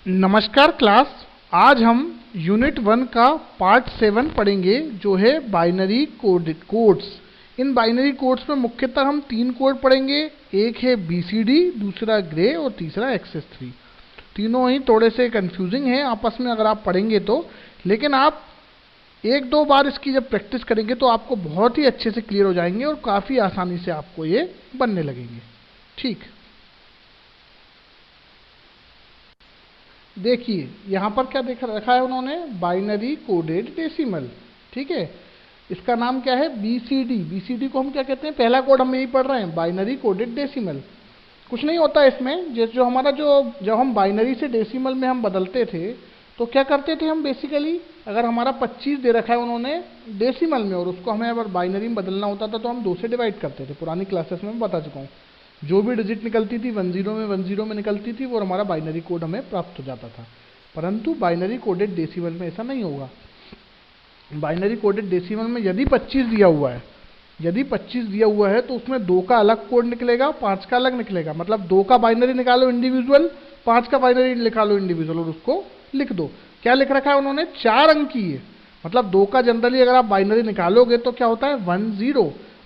नमस्कार क्लास। आज हम यूनिट 1 का पार्ट 7 पढ़ेंगे जो है binary codes. In binary codes में मुख्यतः हम 3 कोड पढ़ेंगे। एक है BCD, दूसरा ग्रे और तीसरा XS3। तीनों ही थोड़े से कंफ्यूजिंग हैं आपस में अगर आप पढ़ेंगे तो, लेकिन आप एक दो बार इसकी जब प्रैक्टिस करेंगे तो आपको बहुत ही अच्छे से क्लियर हो जाएंगे और काफ़ी आसानी से आपको ये बनने लगेंगे। ठीक, देखिए यहाँ पर क्या देख रखा है उन्होंने, बाइनरी कोडेड डेसिमल। ठीक है, इसका नाम क्या है, BCD। BCD को हम क्या कहते हैं, पहला कोड हम यही पढ़ रहे हैं, बाइनरी कोडेड डेसिमल। कुछ नहीं होता इसमें, जो हमारा जब हम बाइनरी से डेसिमल में हम बदलते थे तो क्या करते थे हम बेसिकली, अगर हमारा 25 दे रखा है उन्होंने डेसिमल में और उसको हमें अगर बाइनरी में बदलना होता था तो हम 2 से डिवाइड करते थे। पुरानी क्लासेस में मैं बता चुका हूँ, जो भी डिजिट निकलती थी 10 में निकलती थी वो हमारा बाइनरी कोड हमें प्राप्त हो जाता था। परंतु बाइनरी कोडेड डेसिमल में ऐसा नहीं होगा। बाइनरी कोडेड डेसिमल में यदि 25 दिया हुआ है, यदि 25 दिया हुआ है तो उसमें 2 का अलग कोड निकलेगा, 5 का अलग निकलेगा। मतलब 2 का बाइनरी निकालो इंडिविजुअल, 5 का बाइनरी निकालो इंडिविजुअल और उसको लिख दो। क्या लिख रखा है उन्होंने, 4 अंक की है। मतलब 2 का जनरली अगर आप बाइनरी निकालोगे तो क्या होता है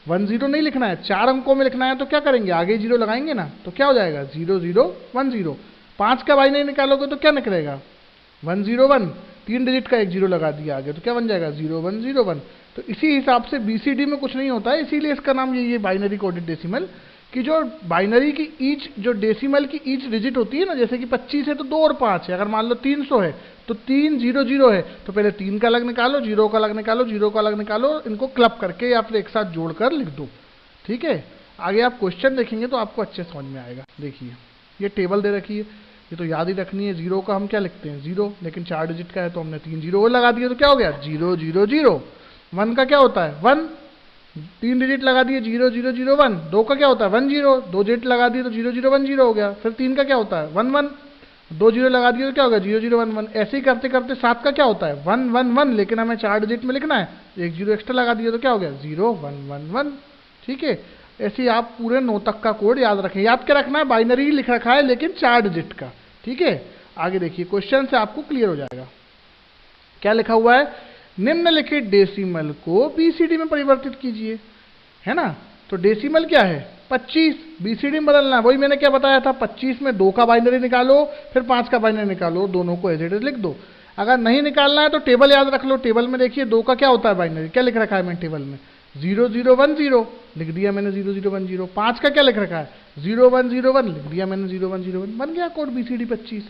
10 नहीं लिखना है, 4 अंकों में लिखना है। तो क्या करेंगे, आगे 0 लगाएंगे ना, तो क्या हो जाएगा 0010। 5 का बाइनरी निकालोगे तो क्या निकलेगा 101, 3 डिजिट का एक 0 लगा दिया आगे तो क्या बन जाएगा 0101। तो इसी हिसाब से BCD में कुछ नहीं होता है, इसीलिए इसका नाम ये बाइनरी कोडेड डेसिमल। कि जो बाइनरी की ईच, जो डेसिमल की ईच डिजिट होती है ना, जैसे कि 25 है तो 2 और 5 है। अगर मान लो 300 है तो 300 है तो पहले 3 का अलग निकालो, 0 का अलग निकालो, 0 का अलग निकालो, इनको क्लब करके या फिर एक साथ जोड़कर लिख दो। ठीक है, आगे आप क्वेश्चन देखेंगे तो आपको अच्छे समझ में आएगा। देखिए ये टेबल दे रखी है, ये तो याद ही रखनी है। 0 का हम क्या लिखते हैं 0, लेकिन 4 डिजिट का है तो हमने 3 0 और लगा दिया तो क्या हो गया 000। 1 का क्या होता है 1, 3 डिजिट लगा दिए 0001। 2 का क्या होता है 10, 2 डिजिट लगा दिए तो 0010 हो गया। फिर 3 का क्या होता है 11, 2 0 लगा दिए तो क्या हो गया 0011। ऐसे ही करते करते 7 का क्या होता है 111, लेकिन हमें 4 डिजिट में लिखना है, एक 0 एक्स्ट्रा लगा दिया तो क्या हो गया 0111। ठीक है, ऐसे ही आप पूरे 9 तक का कोड याद रखें। याद क्या रखना है, बाइनरी लिख रखा है लेकिन 4 डिजिट का। ठीक है, आगे देखिए क्वेश्चन से आपको क्लियर हो जाएगा। क्या लिखा हुआ है, निम्नलिखित डेसिमल को BCD में परिवर्तित कीजिए। है ना, तो डेसिमल क्या है 25, BCD में बदलना है। वही मैंने क्या बताया था, 25 में 2 का बाइनरी निकालो फिर 5 का बाइनरी निकालो, दोनों को एज इट इज लिख दो। अगर नहीं निकालना है तो टेबल याद रख लो। टेबल में देखिए 2 का क्या होता है बाइनरी, क्या लिख रखा है मैंने टेबल में 0010 लिख दिया मैंने 0010। 5 का क्या लिख रखा है 0101 लिख दिया मैंने 0101। बन गया कोड BCD 25।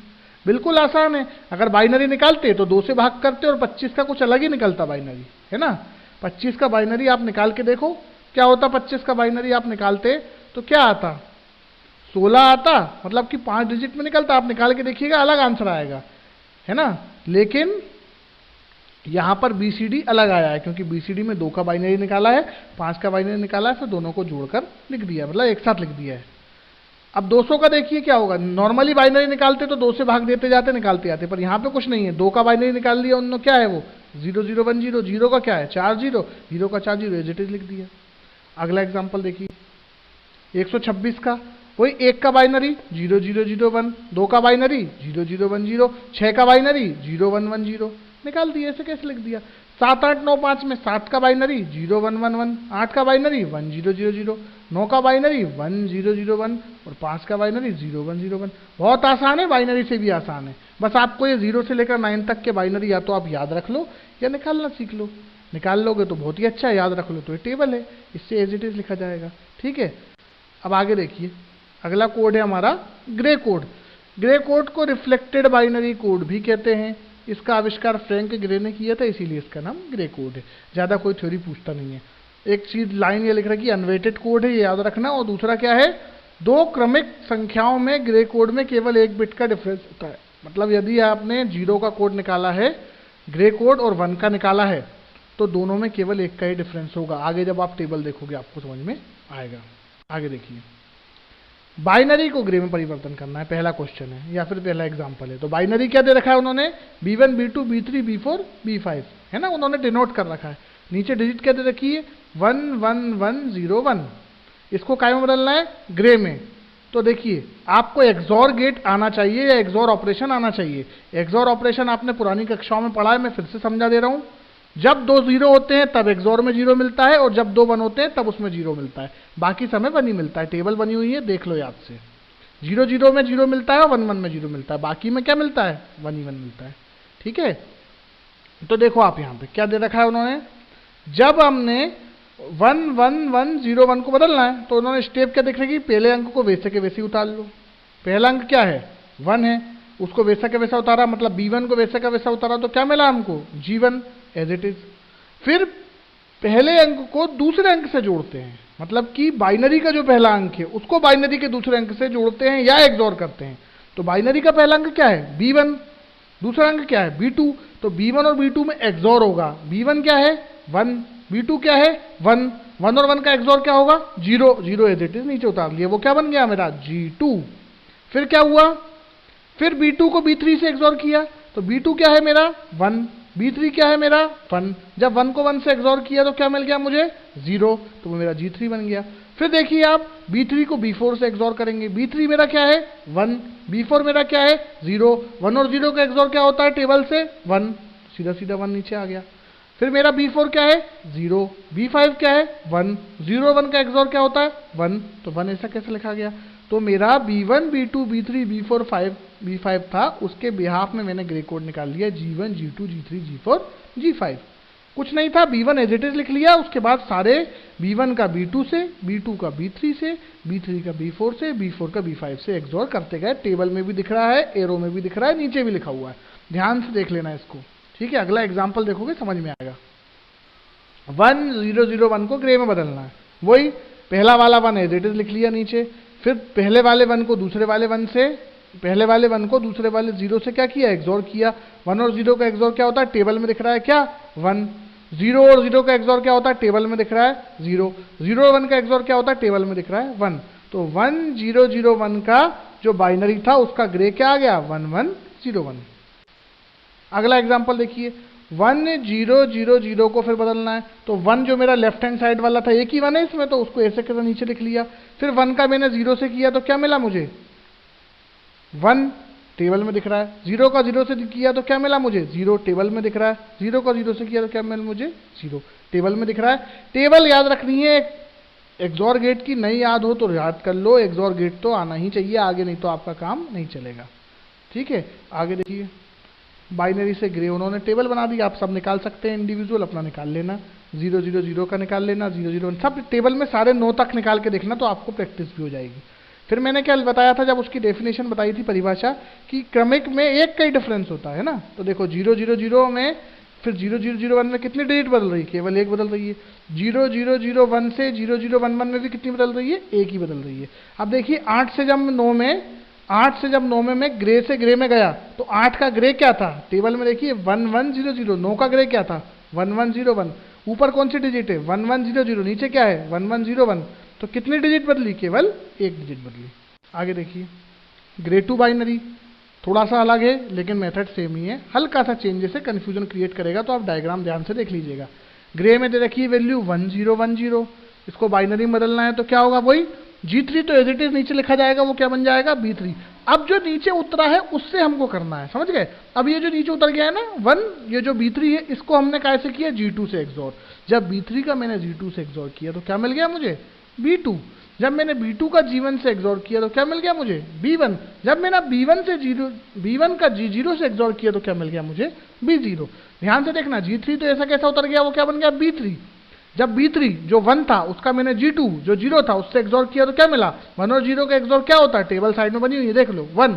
बिल्कुल आसान है। अगर बाइनरी निकालते तो 2 से भाग करते और 25 का कुछ अलग ही निकलता बाइनरी, है ना। 25 का बाइनरी आप निकाल के देखो क्या होता। 25 का बाइनरी आप निकालते तो क्या आता 16 आता, मतलब कि 5 डिजिट में निकलता। आप निकाल के देखिएगा अलग आंसर आएगा, है ना। लेकिन यहाँ पर BCD अलग आया है क्योंकि BCD में 2 का बाइनरी निकाला है, 5 का बाइनरी निकाला है, फिर दोनों को जोड़कर लिख दिया, मतलब एक साथ लिख दिया है। अब 200 का देखिए क्या होगा, नॉर्मली बाइनरी निकालते तो 2 से भाग देते जाते निकालते जाते, पर यहाँ पे कुछ नहीं है। 2 का बाइनरी निकाल लिया उन्होंने, क्या है वो 0010। 0 का क्या है 4 0, 0 का 4 0 एज इट इज लिख दिया। अगला एग्जाम्पल देखिए 126 का, वही 1 का बाइनरी 0001, 2 का बाइनरी 0010, 6 का बाइनरी 0110 निकाल दिया। ऐसे कैसे लिख दिया। 7 8 9 5 में 7 का बाइनरी 0111, 8 का बाइनरी 1000, 9 का बाइनरी 1001 और 5 का बाइनरी 0101। बहुत आसान है, बाइनरी से भी आसान है। बस आपको ये 0 से लेकर 9 तक के बाइनरी या तो आप याद रख लो या निकालना सीख लो। निकाल लोगे तो बहुत ही अच्छा है, याद रख लो तो ये टेबल है, इससे एज इट इज लिखा जाएगा। ठीक है, अब आगे देखिए अगला कोड है हमारा ग्रे कोड। ग्रे कोड को रिफ्लेक्टेड बाइनरी कोड भी कहते हैं। इसका आविष्कार फ्रैंक ग्रे ने किया था, इसीलिए इसका नाम ग्रे कोड है। ज़्यादा कोई थ्योरी पूछता नहीं है। एक चीज लाइन ये लिख रखी है अनवेटेड कोड है, ये याद रखना। और दूसरा क्या है, 2 क्रमिक संख्याओं में ग्रे कोड में केवल 1 बिट का डिफरेंस होता है। मतलब यदि आपने 0 का कोड निकाला है ग्रे कोड और 1 का निकाला है तो दोनों में केवल 1 का ही डिफरेंस होगा। आगे जब आप टेबल देखोगे आपको समझ में आएगा। आगे देखिए, बाइनरी को ग्रे में परिवर्तन करना है, पहला क्वेश्चन है या फिर पहला एग्जांपल है। तो बाइनरी क्या दे रखा है उन्होंने, B1 B2 B3 B4 B5, है ना, उन्होंने डिनोट कर रखा है। नीचे डिजिट क्या दे रखी है 11101। इसको काय में बदलना है ग्रे में। तो देखिए आपको एक्सॉर गेट आना चाहिए या एक्सॉर ऑपरेशन आना चाहिए। एक्सॉर ऑपरेशन आपने पुरानी कक्षाओं में पढ़ा है, मैं फिर से समझा दे रहा हूँ। जब 2 0 होते हैं तब एक्सॉर में 0 मिलता है, और जब 2 1 होते हैं तब उसमें 0 मिलता है, बाकी समय 1 ही मिलता है। टेबल बनी हुई है, देख लो याद से। 0 0 में 0 मिलता है और 1 1 में 0 मिलता है, बाकी में क्या मिलता है? 1 ही 1 मिलता है। ठीक है, तो देखो आप यहाँ पे क्या दे रखा है उन्होंने, जब हमने 1 1 1 0 1 को बदलना है तो उन्होंने स्टेप क्या देख रहे कि पहले अंक को वैसे के वैसे उतार लो। पहला अंक क्या है? 1 है, उसको वैसा के वैसा उतारा, मतलब B1 को वैसा का वैसा उतारा, तो क्या मिला हमको? G1 as it is. फिर पहले अंक को दूसरे अंक से जोड़ते हैं, मतलब कि बाइनरी का जो पहला अंक है उसको बाइनरी के दूसरे अंक से जोड़ते हैं या एक्सॉर करते हैं। तो बाइनरी का पहला अंक क्या है? B1, दूसरा अंक क्या है? B2, तो B1 और B2 में एक्सॉर होगा। B1 क्या है? 1, B2 क्या है? 1, 1 और 1 का एक्सॉर क्या होगा? 0, 0 एज इट इज नीचे उतार लिया, वो क्या बन गया मेरा? G2। फिर क्या हुआ? फिर B2 को B3 से एक्सॉर किया, तो B2 क्या है मेरा? 1, B3 क्या है मेरा? 1। जब 1 को 1 से एक्सॉर किया तो क्या मिल गया मुझे? 0, तो वो मेरा G3 बन गया। फिर देखिए आप B3 को B4 से एक्सॉर करेंगे, B3 मेरा क्या है? 1, B4 मेरा क्या है? 0, 1 और 0 का एक्सॉर क्या होता है टेबल से? 1, सीधा सीधा 1 नीचे आ गया। फिर मेरा B4 क्या है? 0, B5 क्या है? 1, 0 1 का एक्सॉर क्या होता है? 1, तो 1 ऐसा कैसे लिखा गया? तो मेरा B1 B2 B3 B4 B5 था, उसके बिहाफ में मैंने ग्रे कोड निकाल लिया, G1 G2 G3 G4 G5। कुछ नहीं था, B1 एज इट इज लिख लिया, उसके बाद सारे B1 का B2 से, B2 का B3 से, B3 का B4 से, B4 का B5 से एक्सॉर करते गए। टेबल में भी दिख रहा है, एरो में भी दिख रहा है, नीचे भी लिखा हुआ है, ध्यान से देख लेना इसको। ठीक है, अगला एग्जाम्पल देखोगे समझ में आएगा। 1 0 0 1 को ग्रे में बदलना है, वही पहला वाला 1 एज इट इज लिख लिया नीचे। फिर पहले वाले 1 को दूसरे वाले 1 से, पहले वाले 1 को दूसरे वाले 0 से क्या किया? एक्सॉर किया। 1 और 0 का एक्सॉर क्या होता है? टेबल में दिख रहा है क्या? 1। 0 और 0 का एक्सॉर क्या होता है? टेबल में दिख रहा है 0। 0 और 1 का एक्सॉर क्या होता है? टेबल में दिख रहा है 1। तो 1 0 0 1 का जो बाइनरी था उसका ग्रे क्या आ गया? 1 1 0 1। अगला एग्जाम्पल देखिए, 1 0 0 0 को फिर बदलना है, तो 1 जो मेरा लेफ्ट हैंड साइड वाला था, एक ही 1 है इसमें, तो उसको ऐसे कैसे नीचे लिख लिया। फिर 1 का मैंने 0 से किया तो क्या मिला मुझे? 1 टेबल में दिख रहा है। 0 का 0 से किया तो क्या मिला मुझे? 0 टेबल में दिख रहा है। 0 का 0 से किया तो क्या मिला मुझे? 0 टेबल में दिख रहा है। टेबल याद रखनी है, एक्सॉर गेट की नहीं याद हो तो याद कर लो, एक्सॉर गेट तो आना ही चाहिए आगे, नहीं तो आपका काम नहीं चलेगा। ठीक है, आगे देखिए, बाइनरी से ग्रे उन्होंने टेबल बना दी, आप सब निकाल सकते हैं, इंडिविजुअल अपना निकाल लेना। 0 0 0 का निकाल लेना, 0 0 1 सब टेबल में सारे 9 तक निकाल के देखना, तो आपको प्रैक्टिस भी हो जाएगी। फिर मैंने क्या बताया था जब उसकी डेफिनेशन बताई थी, परिभाषा, कि क्रमिक में एक का ही डिफरेंस होता है ना। तो देखो 0 0 0 में, फिर 0 0 0 1 में कितनी डिजिट बदल रही है? केवल एक बदल रही है। 0 0 0 1 से 0 0 1 1 में भी कितनी बदल रही है? एक ही बदल रही है। अब देखिए 8 से जब 9 में मैं ग्रे से ग्रे में गया, तो 8 का ग्रे क्या था? टेबल में देखिए 1 1 0 0। 9 का ग्रे क्या था? 1 1 0 1। ऊपर कौन सी डिजिट है? 1 1 0 0। नीचे क्या है? 1 1 0 1। तो कितनी डिजिट बदली? केवल एक डिजिट बदली। आगे देखिए, ग्रे टू बाइनरी थोड़ा सा अलग है, लेकिन मेथड सेम ही है, हल्का सा चेंजेस से कन्फ्यूजन क्रिएट करेगा, तो आप डायग्राम ध्यान से देख लीजिएगा। ग्रे में दे रखी वैल्यू 1 0 1 0, इसको बाइनरी में बदलना है तो क्या होगा? वही G3 तो एज इट इज नीचे लिखा जाएगा, वो क्या बन जाएगा? B3। अब जो नीचे उतरा है उससे हमको करना है, समझ गए? अब ये जो नीचे उतर गया है ना 1, ये जो B3 है, इसको हमने कैसे किया? G2 से एक्सॉर। जब B3 का मैंने G2 से एक्सॉर किया तो क्या मिल गया मुझे? B2। जब मैंने B2 का G1 से एक्सॉर किया तो क्या मिल गया मुझे? B1। जब मैंने B1 का G0 से एक्सॉर किया तो क्या मिल गया मुझे? B0। ध्यान से देखना, G3 तो ऐसा कैसा उतर गया, वो क्या बन गया? B3। जब B3 जो 1 था उसका मैंने G2 जो 0 था उससे एक्सॉर किया तो क्या मिला? 1 और 0 का एक्सॉर क्या होता है? टेबल साइड में बनी हुई है, देख लो 1।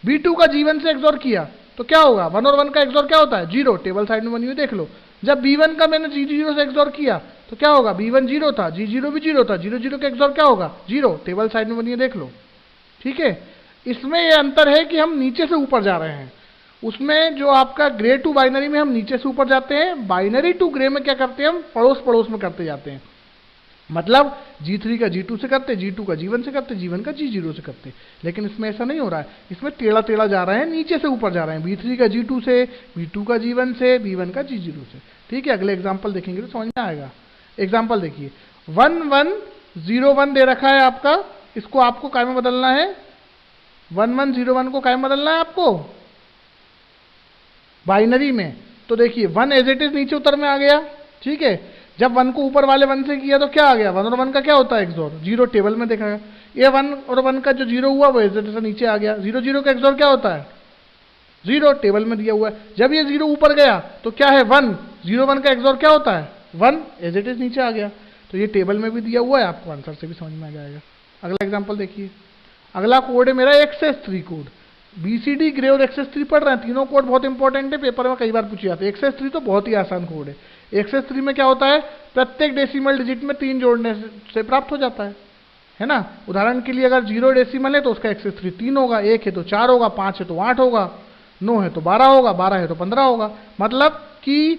B2 का G1 से एक्सॉर किया तो क्या होगा? 1 और 1 का एक्सॉर क्या होता है? 0, टेबल साइड में बनी हुई देख लो। जब B1 का मैंने G0 से एक्सॉर किया तो क्या होगा? B1 0 था, G0 भी 0 था, 0 0 का एक्सॉर क्या होगा? 0, टेबल साइड में बनी है देख लो। ठीक है, इसमें यह अंतर है कि हम नीचे से ऊपर जा रहे हैं। उसमें जो आपका ग्रे टू बाइनरी में हम नीचे से ऊपर जाते हैं, बाइनरी टू ग्रे में क्या करते हैं? हम पड़ोस पड़ोस में करते जाते हैं। मतलब G3 का G2 से करते, G2 का G1 से करते, G1 का G0 से करते। लेकिन इसमें ऐसा नहीं हो रहा है, इसमें टेढ़ा टेढ़ा जा रहे हैं, नीचे से ऊपर जा रहे हैं। B3 का G2 से, B2 का G1 से, B1 का G0 से। ठीक है, अगले एग्जाम्पल देखेंगे तो समझ में आएगा। एग्जाम्पल देखिए, 1 1 0 1 दे रखा है आपका इसको आपको काय में बदलना है, 1101 को काय में बदलना है आपको, बाइनरी में। तो देखिए 1 एज इट इज नीचे उत्तर में आ गया, ठीक है। जब 1 को ऊपर वाले 1 से किया तो क्या आ गया, 1 और 1 का क्या होता है एक्सोर, 0 टेबल में देखा गया। ये 1 और 1 का जो 0 हुआ वो एज इट इज से नीचे आ गया, 0 0 का एक्सोर क्या होता है, 0 टेबल में दिया हुआ है। जब ये 0 ऊपर गया तो क्या है 1, 0 1 का एक्सोर क्या होता है 1, एज इट इज नीचे आ गया। तो ये टेबल में भी दिया हुआ है, आपको आंसर से भी समझ में आ जाएगा। अगला एग्जाम्पल देखिए, अगला कोड है मेरा XS3 कोड। BCD ग्रे और XS3 पढ़ रहे हैं, तीनों कोड बहुत इंपॉर्टेंट है, पेपर में कई बार पूछे जाते हैं। XS3 तो बहुत ही आसान कोड है। XS3 में क्या होता है, प्रत्येक डेसिमल डिजिट में 3 जोड़ने से प्राप्त हो जाता है ना। उदाहरण के लिए अगर 0 डेसिमल है तो उसका XS3 3 होगा, 1 है तो 4 होगा, 5 है तो 8 होगा, 9 है तो 12 होगा, 12 है तो 15 होगा। मतलब कि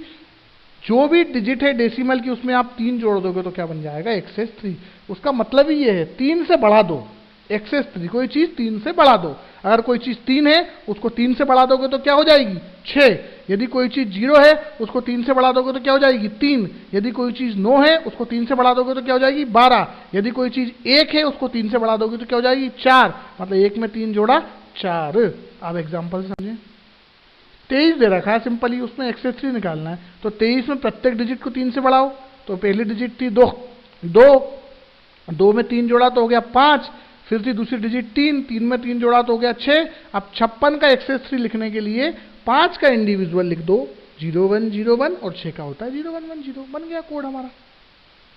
जो भी डिजिट है डेसिमल की उसमें आप 3 जोड़ दोगे तो क्या बन जाएगा XS3। उसका मतलब ही ये है 3 से बढ़ा दो, XS3 कोई चीज 3 से बढ़ा दो। अगर कोई चीज 3 है उसको 3 से बढ़ा दोगे तो क्या हो जाएगी 6। यदि कोई चीज 0 है उसको 3 से बढ़ा दोगे तो क्या हो जाएगी 3। यदि कोई चीज 9 है उसको 3 से बढ़ा दोगे तो क्या हो जाएगी 12। यदि कोई चीज 1 है उसको 3 से बढ़ा दोगे तो क्या हो जाएगी 4। मतलब 1 में 3 जोड़ा 4। अब एग्जाम्पल समझें, 23 दे रखा है सिंपली, उसमें XS3 निकालना है। तो 23 में प्रत्येक डिजिट को 3 से बढ़ाओ। तो पहली डिजिट थी 2, 2 में 3 जोड़ा तो हो गया 5, फिर थी दूसरी डिजिट 3, 3 में 3 जोड़ा तो हो गया 6। अब 56 का XS3 लिखने के लिए 5 का इंडिविजुअल लिख दो, 0101, और 6 का होता है 0110। बन गया कोड हमारा,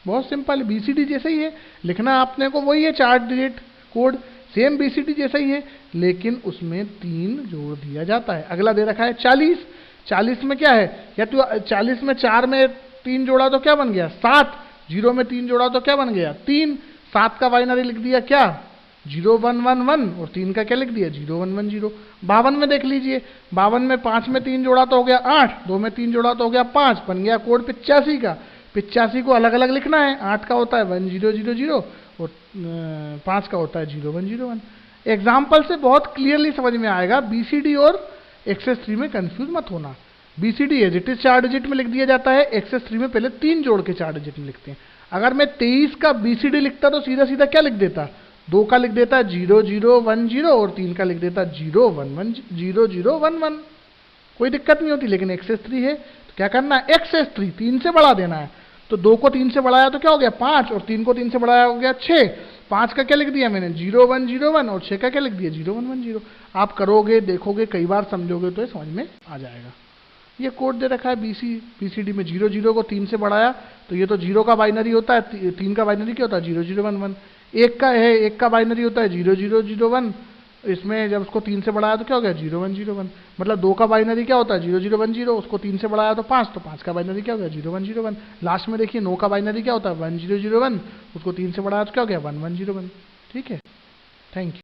बहुत सिंपल है, BCD जैसा ही है। लिखना आपने को वही है, 4 डिजिट कोड सेम BCD जैसा ही है, लेकिन उसमें 3 जोड़ दिया जाता है। अगला दे रखा है 40। 40 में क्या है, या तो 40 में 4 में 3 जोड़ा तो क्या बन गया 7, 0 में 3 जोड़ा तो क्या बन गया 3। 7 का बाइनरी लिख दिया क्या 0111, और 3 का क्या लिख दिया 0110। 52 में देख लीजिए, 52 में 5 में 3 जोड़ा तो हो गया 8, 2 में 3 जोड़ा तो हो गया 5, बन गया कोड 85 का। 85 को अलग अलग लिखना है, 8 का होता है 1000 और 5 का होता है 0101। एग्जाम्पल से बहुत क्लियरली समझ में आएगा। BCD और XS3 में कंफ्यूज मत होना। BCD as it is 4 digit में लिख दिया जाता है, XS3 में पहले 3 जोड़ के 4 डिजिट में लिखते हैं। अगर मैं 23 का BCD लिखता तो सीधा सीधा क्या लिख देता, 2 का लिख देता 0010 और 3 का लिख देता 0011। कोई दिक्कत नहीं होती। लेकिन XS3 है तो क्या करना है, XS3 3 से बढ़ा देना है। तो 2 को 3 से बढ़ाया तो क्या हो गया 5, और 3 को 3 से बढ़ाया हो गया 6। 5 का क्या लिख दिया मैंने 0101, और 6 का क्या लिख दिया 0110। आप करोगे, देखोगे, कई बार समझोगे तो ये समझ में आ जाएगा। ये कोड दे रखा है BCD में, 00 को 3 से बढ़ाया तो ये तो 0 का बाइनरी होता है, 3 का बाइनरी क्या होता है 0011। 1 का है, 1 का बाइनरी होता है 0001। इसमें जब उसको 3 से बढ़ाया तो क्या हो गया 0101। मतलब 2 का बाइनरी क्या होता है 0010, उसको 3 से बढ़ाया तो 5, तो 5 का बाइनरी क्या हो गया 0101। लास्ट में देखिए 9 का बाइनरी क्या होता है 1001, उसको 3 से बढ़ाया तो क्या हो गया 1101। ठीक है, थैंक यू।